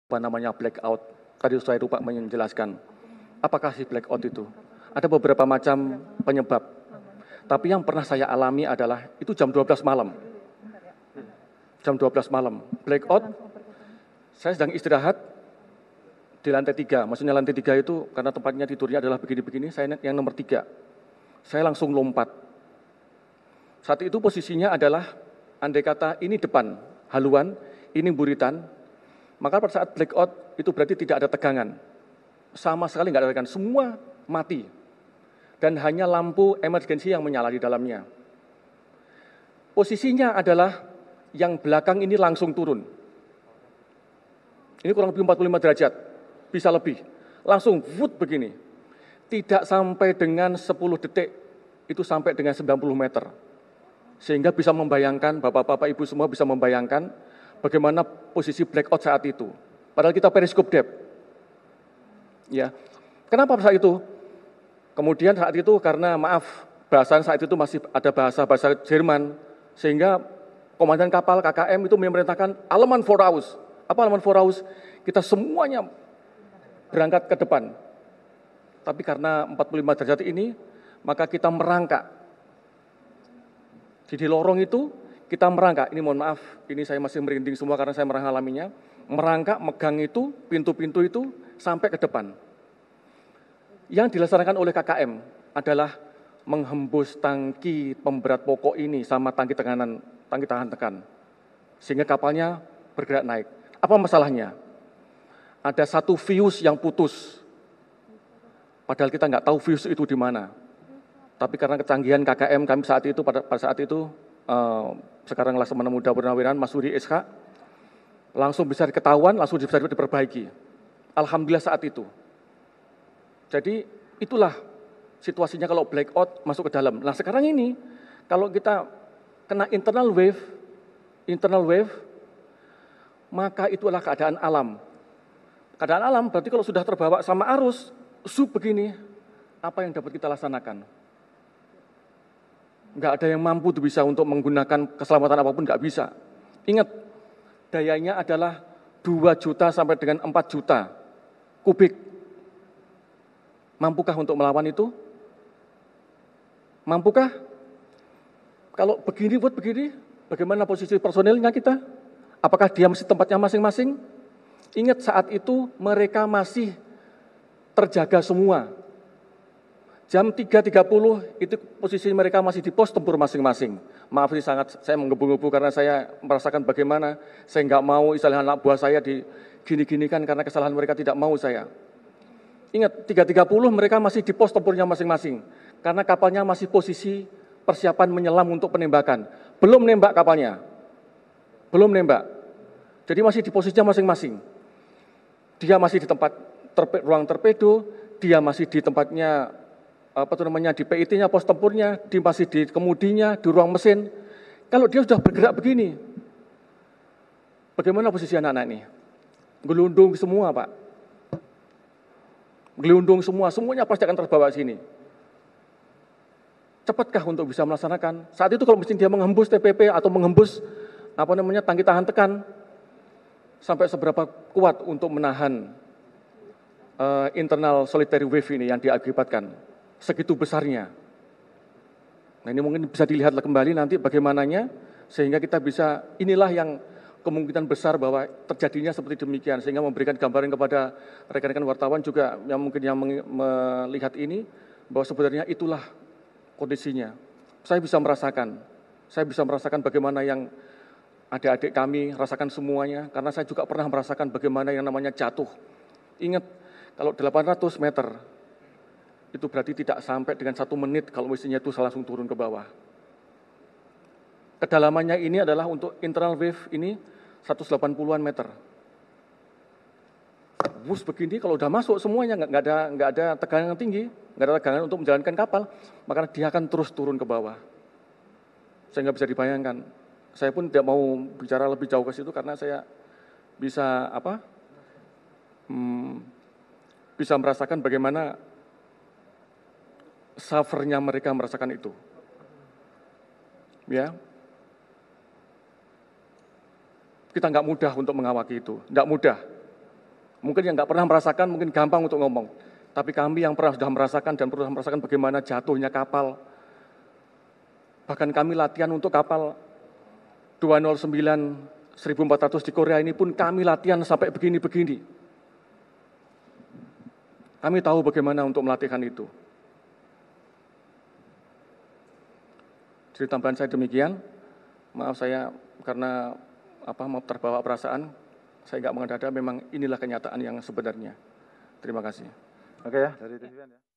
apa namanya blackout. Tadi saya lupa menjelaskan. Apakah si blackout itu? Ada beberapa macam penyebab. Tapi yang pernah saya alami adalah itu jam 12 malam. Jam 12 malam. Blackout, saya sedang istirahat di lantai 3. Maksudnya lantai 3 itu karena tempatnya tidurnya adalah begini-begini, saya yang nomor 3. Saya langsung lompat. Saat itu posisinya adalah, andai kata ini depan, haluan, ini buritan, maka pada saat blackout itu berarti tidak ada tegangan. Sama sekali nggak ada tegangan, semua mati. Dan hanya lampu emergensi yang menyala di dalamnya. Posisinya adalah yang belakang ini langsung turun. Ini kurang lebih 45 derajat, bisa lebih. Langsung wood begini. Tidak sampai dengan 10 detik, itu sampai dengan 90 meter. Sehingga bisa membayangkan, bapak-bapak, ibu semua bisa membayangkan bagaimana posisi blackout saat itu. Padahal kita periskop depth. Ya. Kenapa saat itu? Kemudian saat itu karena maaf, bahasan saat itu masih ada bahasa Jerman, sehingga komandan kapal KKM itu memerintahkan Aleman Voraus. Apa Aleman Voraus? Kita semuanya berangkat ke depan. Tapi karena 45 derajat ini, maka kita merangkak. Di lorong itu kita merangkak. Ini mohon maaf, ini saya masih merinding semua karena saya mengalaminya. Merangkak, megang itu, pintu-pintu itu sampai ke depan. Yang dilaksanakan oleh KKM adalah menghembus tangki pemberat pokok ini sama tangki tahan tekan. Sehingga kapalnya bergerak naik. Apa masalahnya? Ada satu fuse yang putus. Padahal kita nggak tahu fuse itu di mana. Tapi karena kecanggihan KKM kami saat itu, pada saat itu, sekarang Laksamana Muda Purnawirawan, Mas Suri SH, langsung bisa ketahuan, langsung bisa diperbaiki. Alhamdulillah saat itu. Jadi itulah situasinya kalau blackout masuk ke dalam. Nah sekarang ini, kalau kita kena internal wave, maka itu adalah keadaan alam. Keadaan alam berarti kalau sudah terbawa sama arus, begini, apa yang dapat kita laksanakan? Nggak ada yang mampu tuh bisa untuk menggunakan keselamatan apapun, nggak bisa. Ingat, dayanya adalah 2 juta sampai dengan 4 juta kubik. Mampukah untuk melawan itu? Mampukah? Kalau begini, bagaimana posisi personilnya kita? Apakah dia masih tempatnya masing-masing? Ingat saat itu mereka masih terjaga semua. Jam 3.30 itu posisi mereka masih di pos tempur masing-masing. Maaf ini sangat saya menggebu-gebu karena saya merasakan bagaimana saya nggak mau istilah anak buah saya digini-ginikan karena kesalahan mereka tidak mau saya. Ingat 3.30 mereka masih di pos tempurnya masing-masing karena kapalnya masih posisi persiapan menyelam untuk penembakan. Belum nembak kapalnya. Belum nembak. Jadi masih di posisinya masing-masing. Dia masih di tempat ruang torpedo, dia masih di tempatnya di PIT-nya, pos tempurnya, masih di kemudinya, di ruang mesin. Kalau dia sudah bergerak begini, bagaimana posisi anak-anak ini? Gelundung semua, Pak. Gelundung semua, semuanya pasti akan terbawa sini. Cepatkah untuk bisa melaksanakan? Saat itu kalau mesin dia menghembus TPP atau menghembus tangki tahan tekan, sampai seberapa kuat untuk menahan internal solitary wave ini yang diakibatkan segitu besarnya. Nah ini mungkin bisa dilihat kembali nanti bagaimananya sehingga kita bisa, inilah yang kemungkinan besar bahwa terjadinya seperti demikian sehingga memberikan gambaran kepada rekan-rekan wartawan juga yang mungkin yang melihat ini bahwa sebenarnya itulah kondisinya. Saya bisa merasakan bagaimana yang adik-adik kami rasakan semuanya karena saya juga pernah merasakan bagaimana yang namanya jatuh. Ingat kalau 800 meter itu berarti tidak sampai dengan 1 menit kalau mesinnya itu langsung turun ke bawah. Kedalamannya ini adalah untuk internal wave ini 180-an meter. Bus begini kalau udah masuk semuanya nggak ada tegangan yang tinggi, nggak ada tegangan untuk menjalankan kapal, maka dia akan terus turun ke bawah. Saya nggak bisa dibayangkan. Saya pun tidak mau bicara lebih jauh ke situ karena saya bisa bisa merasakan bagaimana suffernya mereka merasakan itu. Ya, kita nggak mudah untuk mengawaki itu, nggak mudah. Mungkin yang nggak pernah merasakan mungkin gampang untuk ngomong. Tapi kami yang pernah sudah merasakan dan pernah merasakan bagaimana jatuhnya kapal. Bahkan kami latihan untuk kapal 209 1400 di Korea ini pun kami latihan sampai begini-begini. Kami tahu bagaimana untuk melatihkan itu. Jadi tambahan saya demikian. Maaf saya karena mau terbawa perasaan. Saya nggak mengada-ada, memang inilah kenyataan yang sebenarnya. Terima kasih. Oke ya, dari TVN ya.